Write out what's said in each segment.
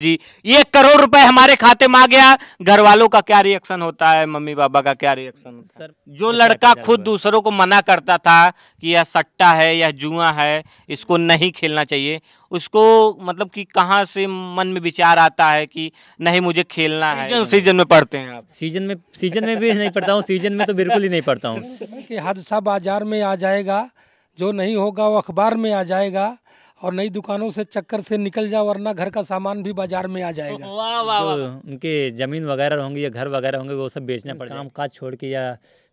जी, 1 करोड़ रुपए हमारे खाते में आ गया। घर वालों का क्या रिएक्शन होता है, मम्मी पापा का क्या रिएक्शन होता है? सर जो लड़का खुद दूसरों को मना करता था कि यह सट्टा है, यह जुआ है, इसको नहीं खेलना चाहिए, उसको मतलब कि कहाँ से मन में विचार आता है कि नहीं मुझे खेलना है? सीजन में पढ़ते हैं आप? सीजन में भी नहीं पढ़ता हूँ, सीजन में तो बिल्कुल ही नहीं पढ़ता हूँ। कि हादसा बाजार में आ जाएगा, जो नहीं होगा वो अखबार में आ जाएगा, और नई दुकानों से चक्कर से निकल जाओ वरना घर का सामान भी बाजार में आ जाएगा। वाह वाह वाह। जो उनके जमीन वगैरह होंगी या घर वगैरह होंगे वो सब बेचना पड़ जाएगा। काम काज छोड़ के या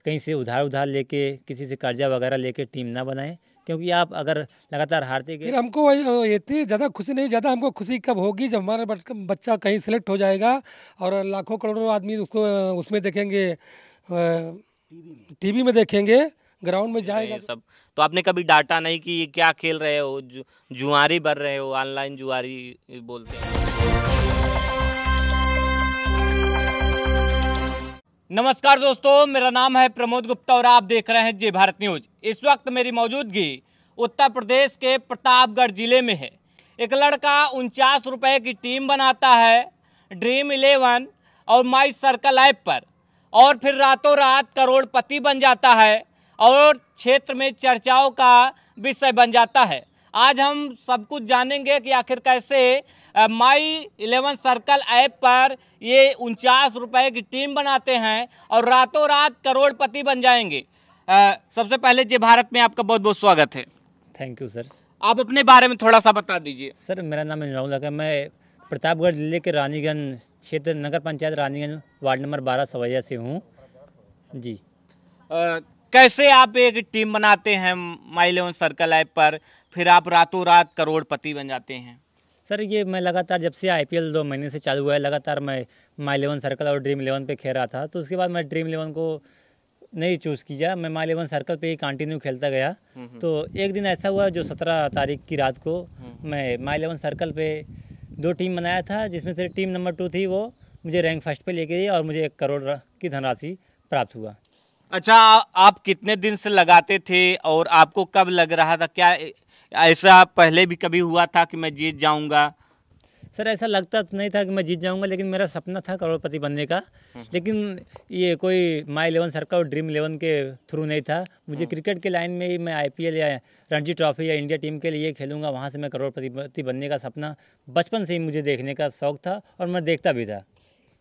कहीं से उधार लेके किसी से कर्जा वगैरह लेके टीम ना बनाएं, क्योंकि आप अगर लगातार हारते गए। फिर हमको इतनी ज़्यादा खुशी नहीं, ज़्यादा हमको खुशी कब होगी जब हमारा बच्चा कहीं सेलेक्ट हो जाएगा और लाखों करोड़ों आदमी उसको उसमें देखेंगे, टीवी में देखेंगे, ग्राउंड में जाएगा सब। तो आपने कभी डांटा नहीं कि ये क्या खेल रहे हो, जुआरी बन रहे हो, ऑनलाइन जुआरी बोलते हैं? नमस्कार दोस्तों, मेरा नाम है प्रमोद गुप्ता और आप देख रहे हैं जय भारत न्यूज। इस वक्त मेरी मौजूदगी उत्तर प्रदेश के प्रतापगढ़ जिले में है। एक लड़का 49 रुपए की टीम बनाता है ड्रीम 11 और माई सर्कल ऐप पर, और फिर रातों रात करोड़पति बन जाता है और क्षेत्र में चर्चाओं का विषय बन जाता है। आज हम सब कुछ जानेंगे कि आखिर कैसे माई 11 सर्कल ऐप पर ये 49 रुपए की टीम बनाते हैं और रातों रात करोड़पति बन जाएंगे। सबसे पहले जय भारत में आपका बहुत बहुत स्वागत है। Thank you sir. आप अपने बारे में थोड़ा सा बता दीजिए। सर मेरा नाम इमरान है, मैं प्रतापगढ़ जिले के रानीगंज क्षेत्र नगर पंचायत रानीगंज वार्ड नंबर 12 सवैया से हूँ जी। कैसे आप एक टीम बनाते हैं माई 11 सर्कल ऐप पर, फिर आप रातों रात करोड़पति बन जाते हैं? सर ये मैं लगातार जब से IPL 2 महीने से चालू हुआ है, लगातार मैं माई 11 सर्कल और ड्रीम 11 पे खेल रहा था। तो उसके बाद मैं ड्रीम 11 को नहीं चूज़ किया, मैं माई 11 सर्कल पे ही कंटिन्यू खेलता गया। तो एक दिन ऐसा हुआ जो 17 तारीख की रात को मैं माई 11 सर्कल पे 2 टीम बनाया था, जिसमें से टीम नंबर 2 थी, वो मुझे रैंक फर्स्ट पे लेके गई और मुझे 1 करोड़ की धनराशि प्राप्त हुआ। अच्छा, आप कितने दिन से लगाते थे और आपको कब लग रहा था, क्या ऐसा पहले भी कभी हुआ था कि मैं जीत जाऊंगा? सर ऐसा लगता तो नहीं था कि मैं जीत जाऊंगा, लेकिन मेरा सपना था करोड़पति बनने का। लेकिन ये कोई माई 11 सर्कल और ड्रीम 11 के थ्रू नहीं था। मुझे क्रिकेट के लाइन में ही मैं IPL या रणजी ट्रॉफी या इंडिया टीम के लिए खेलूंगा, वहाँ से मैं करोड़पति बनने का सपना बचपन से ही मुझे देखने का शौक़ था और मैं देखता भी था।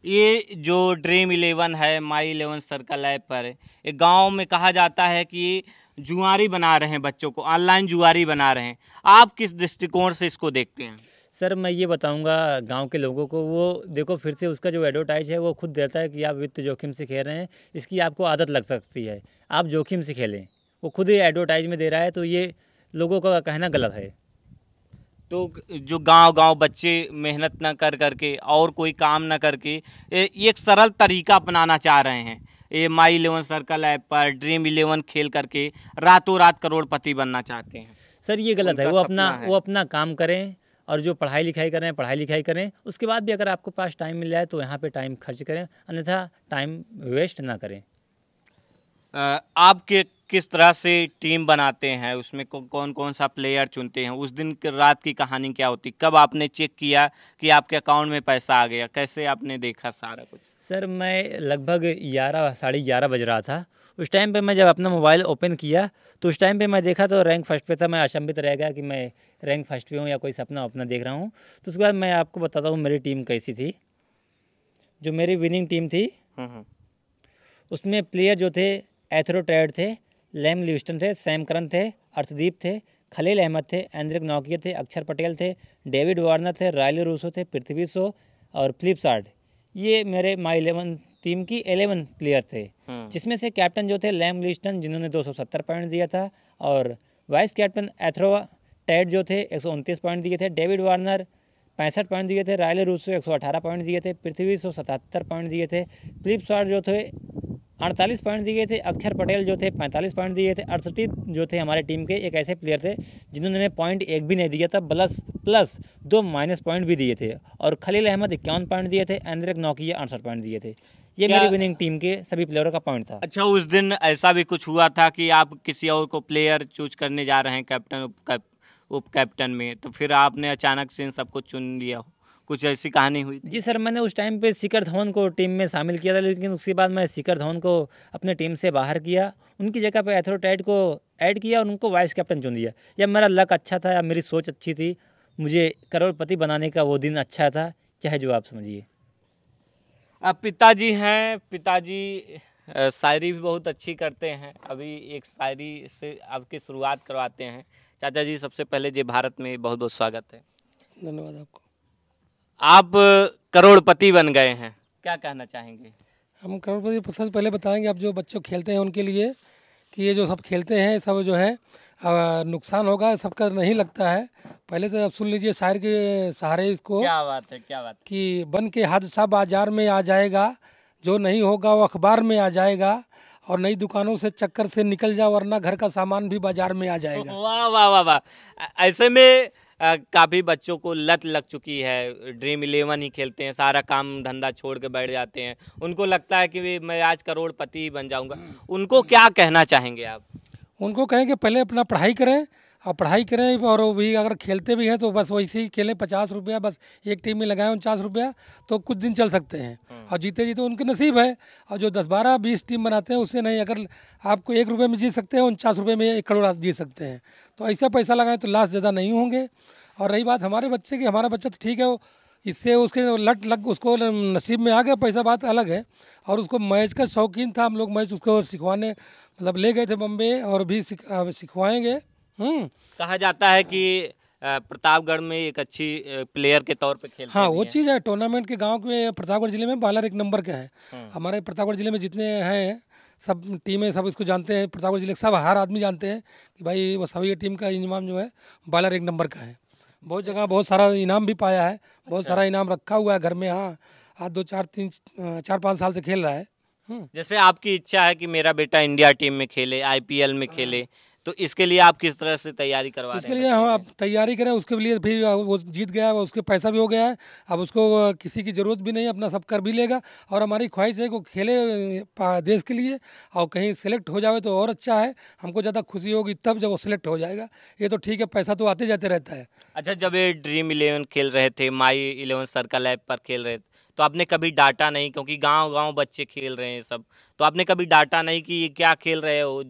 ये जो ड्रीम 11 है माई 11 सर्कल ऐप पर, एक गांव में कहा जाता है कि जुआरी बना रहे हैं बच्चों को, ऑनलाइन जुआरी बना रहे हैं। आप किस दृष्टिकोण से इसको देखते हैं? सर मैं ये बताऊंगा गांव के लोगों को, वो देखो फिर से उसका जो एडवर्टाइज है वो खुद देता है कि आप वित्त जोखिम से खेल रहे हैं, इसकी आपको आदत लग सकती है, आप जोखिम से खेलें। वो खुद ही एडवर्टाइज में दे रहा है, तो ये लोगों का कहना गलत है। तो जो गांव बच्चे मेहनत ना कर करके और कोई काम ना करके ये एक सरल तरीका अपनाना चाह रहे हैं, ये माई 11 सर्कल ऐप पर ड्रीम 11 खेल करके रातों रात करोड़पति बनना चाहते हैं। सर ये गलत है। वो अपना काम करें और जो पढ़ाई लिखाई कर रहे हैं पढ़ाई लिखाई करें। उसके बाद भी अगर आपको पास टाइम मिल जाए तो यहाँ पे टाइम खर्च करें, अन्यथा टाइम वेस्ट ना करें। आप किस तरह से टीम बनाते हैं, उसमें कौन कौन सा प्लेयर चुनते हैं, उस दिन रात की कहानी क्या होती, कब आपने चेक किया कि आपके अकाउंट में पैसा आ गया, कैसे आपने देखा सारा कुछ? सर मैं लगभग 11 साढ़े 11 बज रहा था। उस टाइम पे मैं जब अपना मोबाइल ओपन किया तो उस टाइम पे मैं देखा तो रैंक फर्स्ट पे था। मैं अचंभित रह गया कि मैं रैंक फर्स्ट पे हूँ या कोई सपना अपना देख रहा हूँ। तो उसके बाद मैं आपको बताता हूँ मेरी टीम कैसी थी। जो मेरी विनिंग टीम थी उसमें प्लेयर जो थे एथरो ट्रेड थे, लैम लिविस्टन थे, सैम करन थे, अर्शदीप थे, खलील अहमद थे, एंड्रिक नौकिया थे, अक्षर पटेल थे, डेविड वार्नर थे, रायली रूसो थे, पृथ्वी शो और फिलिप सार्ड। ये मेरे माई 11 टीम की 11 प्लेयर थे, जिसमें से कैप्टन जो थे लैम लिविस्टन जिन्होंने 270 पॉइंट दिया था, और वाइस कैप्टन एथरो ट्रेड जो थे 129 पॉइंट दिए थे, डेविड वार्नर 65 पॉइंट दिए थे, रायली रूसो 118 पॉइंट दिए थे, पृथ्वी शो 77 पॉइंट दिए थे, फिलिप सार्ड जो थे 48 पॉइंट दिए थे, अक्षर पटेल जो थे 45 पॉइंट दिए थे, अर्शदीप जो थे हमारे टीम के एक ऐसे प्लेयर थे जिन्होंने हमें पॉइंट एक भी नहीं दिया था, प्लस 2 माइनस पॉइंट भी दिए थे, और खलील अहमद 51 पॉइंट दिए थे, एंड्रिक नौकिया 68 पॉइंट दिए थे। ये मेरी विनिंग टीम के सभी प्लेयरों का पॉइंट था। अच्छा, उस दिन ऐसा भी कुछ हुआ था कि आप किसी और को प्लेयर चूज करने जा रहे हैं कैप्टन उप कैप्टन में, तो फिर आपने अचानक से इन सबको चुन लिया, कुछ ऐसी कहानी हुई थी? जी सर, मैंने उस टाइम पे शिखर धवन को टीम में शामिल किया था, लेकिन उसके बाद मैं शिखर धवन को अपने टीम से बाहर किया, उनकी जगह पे एथरोटाइट को ऐड किया और उनको वाइस कैप्टन चुन दिया। या मेरा लक अच्छा था या मेरी सोच अच्छी थी, मुझे करोड़पति बनाने का वो दिन अच्छा था, चाहे जो आप समझिए। अब पिताजी हैं, पिताजी शायरी भी बहुत अच्छी करते हैं। अभी एक शायरी से आपकी शुरुआत करवाते हैं। चाचा जी, सबसे पहले जय भारत में बहुत बहुत स्वागत है। धन्यवाद आपको। आप करोड़पति बन गए हैं, क्या कहना चाहेंगे? हम करोड़पति सबसे पहले बताएंगे आप जो बच्चों खेलते हैं उनके लिए कि ये जो सब खेलते हैं सब जो है नुकसान होगा, सबका नहीं लगता है। पहले तो आप सुन लीजिए शायर के सहारे इसको। क्या बात है, क्या बात कि बन के हादसा बाजार में आ जाएगा, जो नहीं होगा वो अखबार में आ जाएगा, और नई दुकानों से चक्कर से निकल जाओ वरना घर का सामान भी बाजार में आ है। जाएगा। वाह वाह वाह वाह। ऐसे में काफ़ी बच्चों को लत लग चुकी है, ड्रीम 11 ही खेलते हैं, सारा काम धंधा छोड़ के बैठ जाते हैं, उनको लगता है कि मैं आज करोड़पति बन जाऊंगा। उनको क्या कहना चाहेंगे आप? उनको कहें कि पहले अपना पढ़ाई करें, और पढ़ाई करें, और वो भी अगर खेलते भी हैं तो बस वैसे ही खेलें। 50 रुपया बस एक टीम में लगाएं, 49 रुपया, तो कुछ दिन चल सकते हैं। और जीते जीते उनके नसीब है। और जो 10, 12, 20 टीम बनाते हैं उससे नहीं, अगर आपको 1 रुपये में जीत सकते हैं, 49 रुपये में 1 करोड़ आप जीत सकते हैं। तो ऐसा पैसा लगाएं तो लास्ट ज़्यादा नहीं होंगे। और रही बात हमारे बच्चे की, हमारा बच्चा तो ठीक है, वो इससे उसके लट लग उसको नसीब में आ गया पैसा, बात अलग है। और उसको मैच का शौकीन था, हम लोग मैच उसको सिखवाने मतलब ले गए थे बम्बे, और भी सिखवाएँगे। कहा जाता है कि प्रतापगढ़ में एक अच्छी प्लेयर के तौर पे खेलते हाँ, भी वो हैं। चीज़ है। टूर्नामेंट के गांव के प्रतापगढ़ जिले में बालर 1 नंबर के हैं। हमारे प्रतापगढ़ जिले में जितने हैं सब टीमें सब इसको जानते हैं। प्रतापगढ़ जिले के सब हर आदमी जानते हैं कि भाई वो सभी टीम का इनाम जो है बालर 1 नंबर का है। बहुत जगह बहुत सारा इनाम भी पाया है, बहुत सारा इनाम रखा हुआ है घर में। हाँ, आज 2, 4, 3, 4, 5 साल से खेल रहा है। जैसे आपकी इच्छा है कि मेरा बेटा इंडिया टीम में खेले, आईपीएल में खेले, तो इसके लिए आप किस तरह से तैयारी करवा रहे हैं? इसके लिए हम आप तैयारी करें, उसके लिए फिर वो जीत गया, उसके पैसा भी हो गया है। अब उसको किसी की ज़रूरत भी नहीं, अपना सब कर भी लेगा। और हमारी ख्वाहिश है कि वो खेले देश के लिए, और कहीं सेलेक्ट हो जाए तो और अच्छा है। हमको ज़्यादा खुशी होगी तब जब वो सेलेक्ट हो जाएगा। ये तो ठीक है, पैसा तो आते जाते रहता है। अच्छा, जब ये ड्रीम 11 खेल रहे थे, माई 11 सर्कल ऐप पर खेल रहे थे, तो आपने कभी डांटा नहीं? क्योंकि गांव गांव बच्चे खेल रहे हैं सब, तो आपने कभी डांटा नहीं कि ये क्या खेल रहे हो,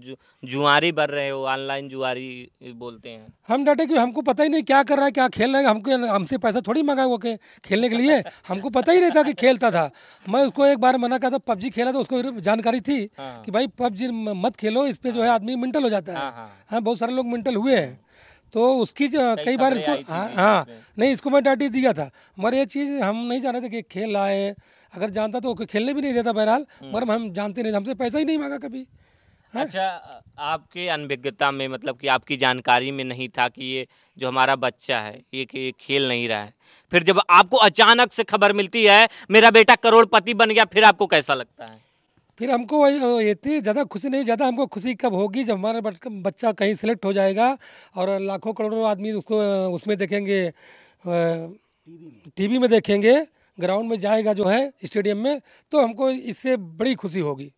जुआरी भर रहे हो, ऑनलाइन जुआरी बोलते हैं? हम डांटे कि हमको पता ही नहीं क्या कर रहा है, क्या खेल रहा है। हमको हमसे पैसा थोड़ी मांगा वो के खेलने के लिए, हमको पता ही नहीं था कि खेलता था। मैं उसको एक बार मना करा था, पबजी खेला तो उसको जानकारी थी कि भाई पबजी मत खेलो, इस पे जो है आदमी मेंटल हो जाता है। हाँ, बहुत सारे लोग मेंटल हुए हैं। तो उसकी कई बार इसको हाँ नहीं, इसको मैं डांट ही दिया था। मगर ये चीज़ हम नहीं जान रहे थे कि खेल रहा है। अगर जानता तो खेलने भी नहीं देता बहरहाल, मगर हम जानते नहीं, हमसे पैसा ही नहीं मांगा कभी। अच्छा, आपके अनभिज्ञता में, मतलब कि आपकी जानकारी में नहीं था कि ये जो हमारा बच्चा है ये खेल नहीं रहा है, फिर जब आपको अचानक से खबर मिलती है मेरा बेटा करोड़पति बन गया, फिर आपको कैसा लगता है? फिर हमको इतनी ज़्यादा खुशी नहीं, ज़्यादा हमको खुशी कब होगी जब हमारा बच्चा कहीं सेलेक्ट हो जाएगा और लाखों करोड़ों आदमी उसको उसमें देखेंगे, टीवी में देखेंगे, ग्राउंड में जाएगा जो है स्टेडियम में, तो हमको इससे बड़ी खुशी होगी।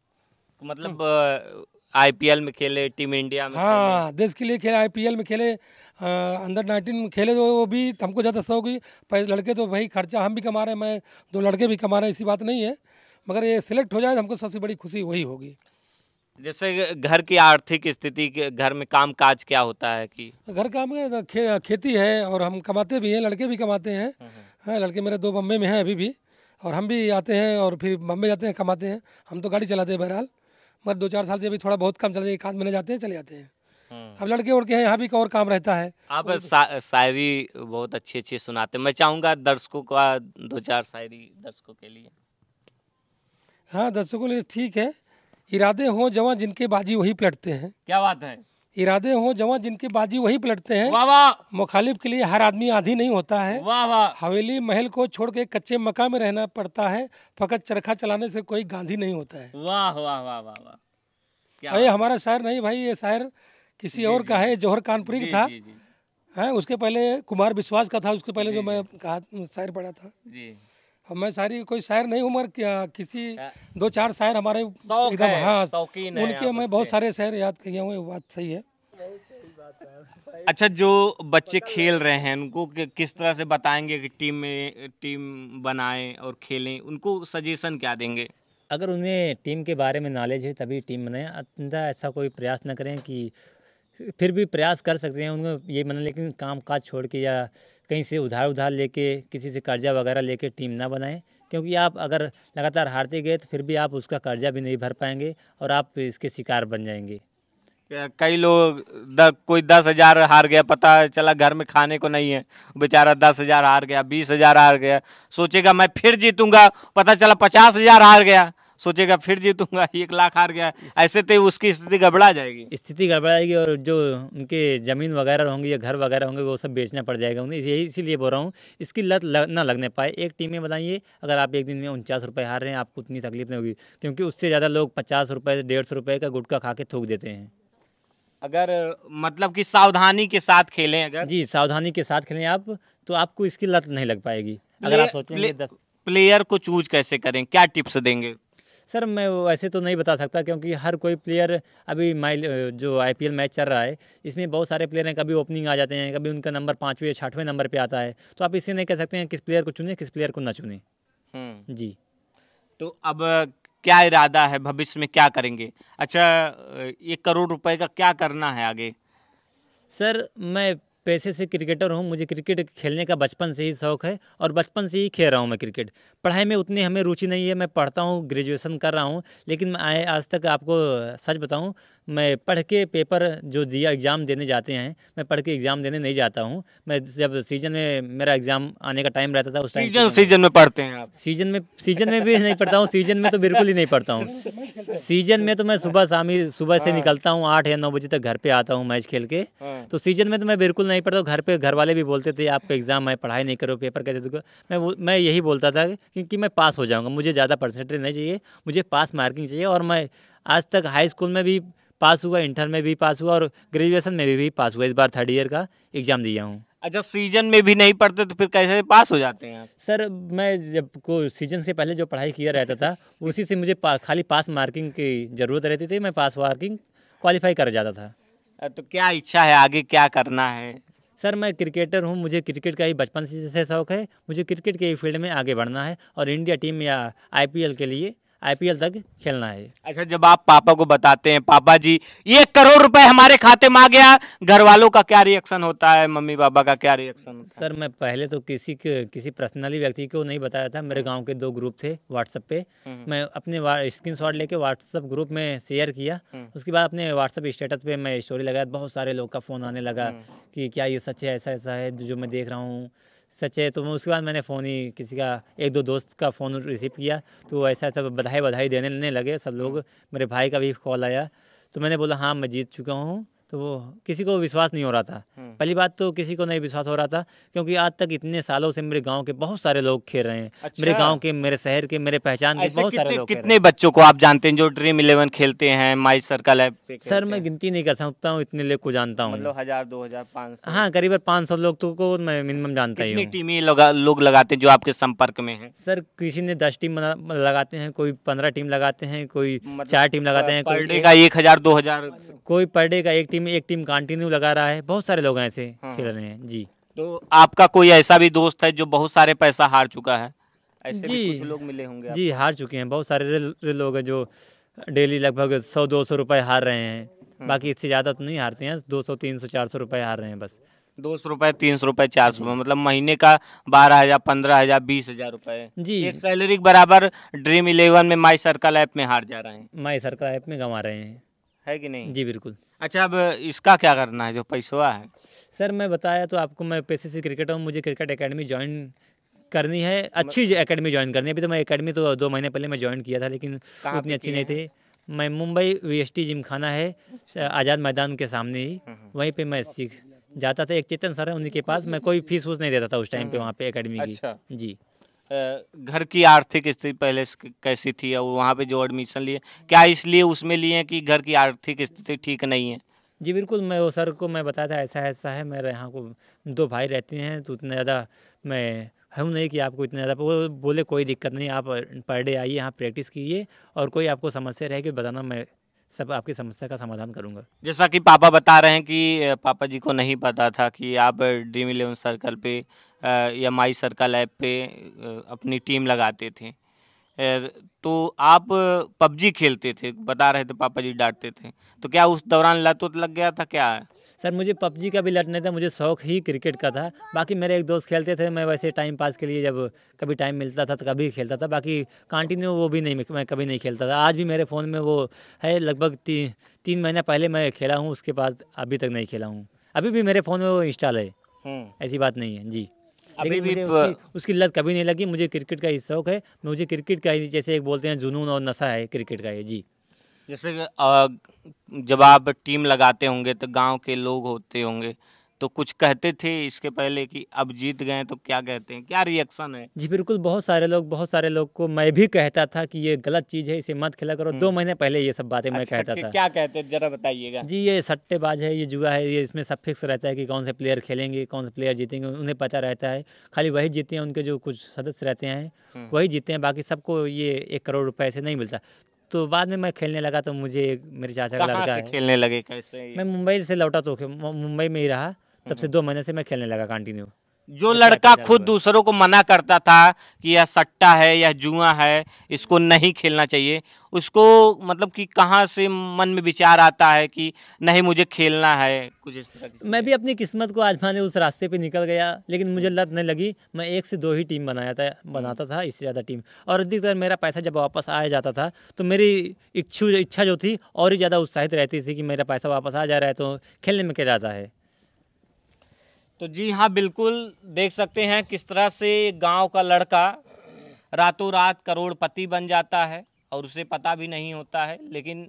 मतलब आईपीएल में खेले, टीम इंडिया में हाँ, देश के लिए खेले, आईपीएल में खेले, अंडर 19 में खेले, तो वो भी हमको ज़्यादा शौक हुई। पहले लड़के तो भाई खर्चा हम भी कमा रहे हैं, मैं 2 लड़के भी कमा रहे हैं, ऐसी बात नहीं है। मगर ये सिलेक्ट हो जाए तो हमको सबसे बड़ी खुशी वही होगी। जैसे घर की आर्थिक स्थिति के, घर में काम काज क्या होता है कि घर काम में खेती है, और हम कमाते भी हैं, लड़के भी कमाते हैं। हाँ, लड़के मेरे 2 बम्बे में हैं अभी भी, और हम भी आते हैं और फिर बम्बे जाते हैं, कमाते हैं। हम तो गाड़ी चलाते हैं बहरहाल, मगर 2-4 साल से अभी थोड़ा बहुत कम चलते हैं, 1 आध महीने जाते हैं, चले जाते हैं। अब लड़के उड़के हैं, यहाँ भी और काम रहता है। आप शायरी बहुत अच्छी अच्छी सुनाते हैं, मैं चाहूँगा दर्शकों का 2-4 शायरी दर्शकों के लिए। हाँ, दर्शकों के लिए ठीक है। इरादे हों जवां जिनके बाजी वही पलटते हैं। क्या बात है? इरादे हों जवां जिनके बाजी वही पलटते हैं। वाह वाह। मुखालिफ के लिए हर आदमी आधी नहीं होता है। वाह वाह। हवेली महल को छोड़ के कच्चे मकान में रहना पड़ता है, फकत चरखा चलाने से कोई गांधी नहीं होता है। वाह वाह वाह वाह वाह। ये हमारा शायर नहीं भाई, ये शायर किसी और का है, जौहर कानपुरी का था। है, उसके पहले कुमार विश्वास का था, उसके पहले जो मैं कहा शायर पढ़ा था। और मैं सारी कोई शायर नहीं हूँ, मगर किसी 2-4 शायर हमारे एकदम हाँ, उनके मैं बहुत सारे शायर याद किए हुए, बात सही है। अच्छा, जो बच्चे खेल रहे हैं उनको किस तरह से बताएंगे कि टीम बनाएं और खेलें, उनको सजेशन क्या देंगे? अगर उन्हें टीम के बारे में नॉलेज है तभी टीम बनाएं, अन्यथा ऐसा कोई प्रयास न करें कि फिर भी प्रयास कर सकते हैं उनको ये मतलब, लेकिन काम काज छोड़ के या कहीं से उधार लेके किसी से कर्जा वगैरह लेके टीम ना बनाएं, क्योंकि आप अगर लगातार हारते गए तो फिर भी आप उसका कर्जा भी नहीं भर पाएंगे और आप इसके शिकार बन जाएंगे। कई लोग कोई 10,000 हार गया, पता चला घर में खाने को नहीं है, बेचारा 10,000 हार गया, 20,000 हार गया, सोचेगा मैं फिर जीतूंगा, पता चला 50,000 हार गया, सोचेगा फिर जीतूंगा, 1,00,000 हार गया। ऐसे तो उसकी स्थिति गड़बड़ा जाएगी। स्थिति गड़बड़ाएगी और जो उनके ज़मीन वगैरह होंगी या घर वगैरह होंगे वो सब बेचना पड़ जाएगा उन्हें। यही इसीलिए बोल रहा हूँ, इसकी लत ना लगने पाए। एक टीम में बनाइए, अगर आप एक दिन में 49 रुपये हार रहे हैं आपको उतनी तकलीफ नहीं होगी, क्योंकि उससे ज़्यादा लोग 50 रुपये 150 रुपये का गुटखा खा के थूक देते हैं। अगर मतलब कि सावधानी के साथ खेलें, अगर जी सावधानी के साथ खेलें आप, तो आपको इसकी लत नहीं लग पाएगी। अगर आप सोचेंगे प्लेयर को चूज कैसे करें, क्या टिप्स देंगे? सर मैं वैसे तो नहीं बता सकता, क्योंकि हर कोई प्लेयर अभी जो IPL मैच चल रहा है इसमें बहुत सारे प्लेयर हैं, कभी ओपनिंग आ जाते हैं, कभी उनका नंबर 5वें या 6वें नंबर पे आता है, तो आप इससे नहीं कह सकते हैं किस प्लेयर को चुनें किस प्लेयर को ना चुनें। जी, तो अब क्या इरादा है, भविष्य में क्या करेंगे? अच्छा, 1 करोड़ रुपए का क्या करना है आगे? सर मैं पैसे से क्रिकेटर हूँ, मुझे क्रिकेट खेलने का बचपन से ही शौक़ है और बचपन से ही खेल रहा हूँ मैं क्रिकेट। पढ़ाई में उतनी हमें रुचि नहीं है, मैं पढ़ता हूँ, ग्रेजुएशन कर रहा हूँ, लेकिन मैं आज तक आपको सच बताऊँ, मैं पढ़ के पेपर जो दिया एग्ज़ाम देने जाते हैं, मैं पढ़ के एग्ज़ाम देने नहीं जाता हूँ। मैं जब सीजन में मेरा एग्ज़ाम आने का टाइम रहता था उस टाइम सीजन में पढ़ते हैं आप? सीजन में भी नहीं पढ़ता हूँ, सीजन में तो बिल्कुल ही नहीं पढ़ता हूँ। सीजन में तो मैं सुबह से निकलता हूँ, 8 या 9 बजे तक घर पे आता हूँ मैच खेल के। तो सीजन में तो मैं बिल्कुल नहीं पढ़ता हूँ। घर पे घर वाले भी बोलते थे आपका एग्ज़ाम है, पढ़ाई नहीं करो, पेपर कैसे दोगे। मैं यही बोलता था क्योंकि मैं पास हो जाऊँगा, मुझे ज़्यादा परसेंटेज नहीं चाहिए, मुझे पास मार्किंग चाहिए। और मैं आज तक हाई स्कूल में भी पास हुआ, इंटर में भी पास हुआ और ग्रेजुएशन में भी पास हुआ। इस बार 3rd ईयर का एग्ज़ाम दिया हूँ। अच्छा, सीजन में भी नहीं पढ़ते तो फिर कैसे पास हो जाते हैं आप? सर मैं जब को सीजन से पहले जो पढ़ाई किया रहता था उसी से मुझे खाली पास मार्किंग की ज़रूरत रहती थी, मैं पास मार्किंग क्वालिफाई कर जाता था। तो क्या इच्छा है, आगे क्या करना है? सर मैं क्रिकेटर हूँ, मुझे क्रिकेट का ही बचपन से शौक़ है, मुझे क्रिकेट के फील्ड में आगे बढ़ना है और इंडिया टीम या IPL के लिए IPL तक खेलना है। अच्छा, जब आप पापा को बताते हैं पापा जी 1 करोड़ रुपए हमारे खाते में आ गया, घर वालों का क्या रिएक्शन होता है, मम्मी पापा का क्या रिएक्शन होता है? सर मैं पहले तो किसी पर्सनली व्यक्ति को नहीं बताया था। मेरे गांव के 2 ग्रुप थे व्हाट्सएप पे, मैं अपने स्क्रीनशॉट लेके व्हाट्सएप ग्रुप में शेयर किया। उसके बाद अपने व्हाट्सएप स्टेटस पे मैं स्टोरी लगाया, बहुत सारे लोग का फ़ोन आने लगा कि क्या ये सच है, ऐसा ऐसा है जो मैं देख रहा हूँ सच है। तो मैं उसके बाद मैंने फ़ोन ही किसी का 1-2 दोस्त का फ़ोन रिसीव किया, तो ऐसा ऐसा बधाई देने लगे सब लोग। मेरे भाई का भी कॉल आया, तो मैंने बोला हाँ मैं जीत चुका हूँ। तो वो किसी को विश्वास नहीं हो रहा था। पहली बात तो किसी को नहीं विश्वास हो रहा था, क्योंकि आज तक इतने सालों से मेरे गांव के बहुत सारे लोग खेल रहे हैं। अच्छा। मेरे गांव के, मेरे शहर के, मेरे पहचान के बहुत सारे लोग। कितने बच्चों को आप जानते हैं जो ड्रीम 11 खेलते हैं, माई सर्कल ऐप पे? सर मैं गिनती नहीं कर सकता हूँ, इतने लोग को जानता हूँ। मतलब 1000, 2000, 500? हाँ करीबन 500 लोग तो को मैं मिनिमम जानता ही हूँ। कितनी टीमें लोग लगाते हैं जो आपके संपर्क में हैं? सर किसी ने 10 टीम लगाते हैं, कोई 15 टीम लगाते हैं, कोई 4 टीम लगाते हैं, पर डे का 1000, 2000, कोई पर डे का एक टीम कंटिन्यू लगा रहा है। बहुत सारे लोग ऐसे खेल रहे हैं। जी, तो आपका कोई ऐसा भी दोस्त है जो बहुत सारे पैसा हार चुका है? ऐसे भी कुछ लोग मिले होंगे? जी हार चुके हैं, बहुत सारे लोग हैं जो डेली लगभग 100-200 रुपये हार रहे हैं। बाकी इससे ज़्यादा तो नहीं हारते हैं, 200, 300, 400 रुपये हार रहे हैं बस। 200 रुपये, 300 रुपये, 400 रुपये, मतलब महीने का 12,000, 15,000, 20,000 रुपये जी, एक सैलरी के बराबर ड्रीम 11 में माई सर्कल ऐप में हार जा रहे हैं। माई सर्कल ऐप में गंवा रहे हैं, है कि नहीं? जी बिल्कुल। अच्छा, अब इसका क्या करना है जो पैसा है? सर मैं बताया तो आपको, मैं पेशे से क्रिकेटर हूँ, मुझे क्रिकेट एकेडमी ज्वाइन करनी है, अच्छी एकेडमी ज्वाइन करनी है। अभी तो मैं एकेडमी तो 2 महीने पहले मैं ज्वाइन किया था, लेकिन उतनी अच्छी नहीं थी। मैं मुंबई VST जिमखाना है आज़ाद मैदान के सामने ही, वहीं पे मैं सीख जाता था। एक चेतन सर है, उन्हीं के पास। मैं कोई फीस नहीं देता था उस टाइम पे वहाँ पे एकेडमी की। अच्छा जी, घर की आर्थिक स्थिति पहले कैसी थी और वहाँ पे जो एडमिशन लिए, क्या इसलिए उसमें लिए कि घर की आर्थिक स्थिति ठीक नहीं है? जी बिल्कुल, मैं वो सर को मैं बताया था ऐसा है। मेरे यहाँ को 2 भाई रहते हैं, तो उतना ज़्यादा मैं हूँ नहीं कि आपको इतना ज़्यादा। वो बोले कोई दिक्कत नहीं, आप पर डे आइए यहाँ प्रैक्टिस कीजिए और कोई आपको समस्या रहेगी बताना, मैं सब आपकी समस्या का समाधान करूँगा। जैसा कि पापा बता रहे हैं कि पापा जी को नहीं पता था कि आप ड्रीम 11 सर्कल पे या माई सर्कल ऐप पे अपनी टीम लगाते थे। तो आप पबजी खेलते थे, बता रहे थे, पापा जी डांटते थे, तो क्या उस दौरान लत उत लग गया था क्या? सर मुझे पबजी का भी लत नहीं था, मुझे शौक ही क्रिकेट का था। बाकी मेरे एक दोस्त खेलते थे, मैं वैसे टाइम पास के लिए जब कभी टाइम मिलता था तो कभी खेलता था, बाकी कंटिन्यू वो भी नहीं, मैं कभी नहीं खेलता था। आज भी मेरे फ़ोन में वो है, लगभग 3 महीना पहले मैं खेला हूँ, उसके बाद अभी तक नहीं खेला हूँ। अभी भी मेरे फ़ोन में वो इंस्टॉल है, ऐसी बात नहीं है जी। अभी लेकिन भी मुझे उसकी लत कभी नहीं लगी। मुझे क्रिकेट का ही शौक है, मुझे क्रिकेट का ही, जैसे एक बोलते हैं, जुनून और नशा है क्रिकेट का ये जी। जैसे जब आप टीम लगाते होंगे तो गांव के लोग होते होंगे, तो कुछ कहते थे इसके पहले कि अब जीत गए, तो क्या कहते हैं, क्या रिएक्शन है? जी बिल्कुल, बहुत सारे लोग को मैं भी कहता था कि ये गलत चीज़ है, इसे मत खेला करो। 2 महीने पहले ये सब बातें मैं अच्छा, कहता था। क्या कहते हैं जरा बताइएगा। जी ये सट्टेबाज है, ये जुआ है, ये इसमें सब फिक्स रहता है कि कौन से प्लेयर खेलेंगे, कौन से प्लेयर जीतेंगे, उन्हें पता रहता है। खाली वही जीते हैं, उनके जो कुछ सदस्य रहते हैं वही जीते हैं, बाकी सबको ये 1 करोड़ रुपए से नहीं मिलता। तो बाद में मैं खेलने लगा तो मुझे मेरे चाचा का कहाँ लड़का से है। खेलने लगे, कैसे? मैं मुंबई से लौटा तो मुंबई में ही रहा, तब से 2 महीने से मैं खेलने लगा कंटिन्यू। जो लड़का खुद दूसरों को मना करता था कि यह सट्टा है, यह जुआ है, इसको नहीं खेलना चाहिए, उसको मतलब कि कहाँ से मन में विचार आता है कि नहीं मुझे खेलना है, कुछ इस तरह की? मैं भी अपनी किस्मत को आजमाने उस रास्ते पे निकल गया, लेकिन मुझे लत नहीं लगी। मैं 1 से 2 ही टीम बनाता था, इससे ज़्यादा टीम। और अधिकतर मेरा पैसा जब वापस आ जाता था तो मेरी इच्छा जो थी और ही ज़्यादा उत्साहित रहती थी कि मेरा पैसा वापस आ जा रहा है तो खेलने में क्या जाता है। तो जी हाँ, बिल्कुल देख सकते हैं किस तरह से गांव का लड़का रातों रात करोड़पति बन जाता है और उसे पता भी नहीं होता है, लेकिन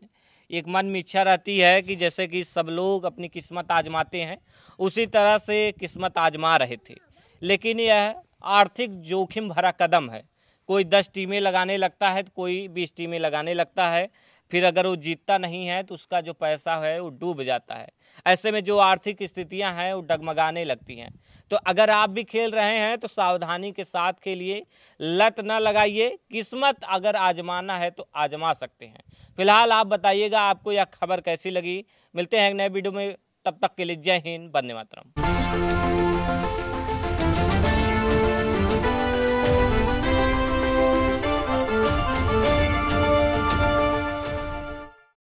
एक मन में इच्छा रहती है कि जैसे कि सब लोग अपनी किस्मत आजमाते हैं उसी तरह से किस्मत आजमा रहे थे। लेकिन यह आर्थिक जोखिम भरा कदम है। कोई 10 टीमें लगाने लगता है तो कोई 20 टीमें लगाने लगता है, फिर अगर वो जीतता नहीं है तो उसका जो पैसा है वो डूब जाता है। ऐसे में जो आर्थिक स्थितियां हैं वो डगमगाने लगती हैं। तो अगर आप भी खेल रहे हैं तो सावधानी के साथ खेलिए, लत न लगाइए। किस्मत अगर आजमाना है तो आजमा सकते हैं। फिलहाल आप बताइएगा आपको यह खबर कैसी लगी। मिलते हैं एक नए वीडियो में, तब तक के लिए जय हिंद, वंदे मातरम।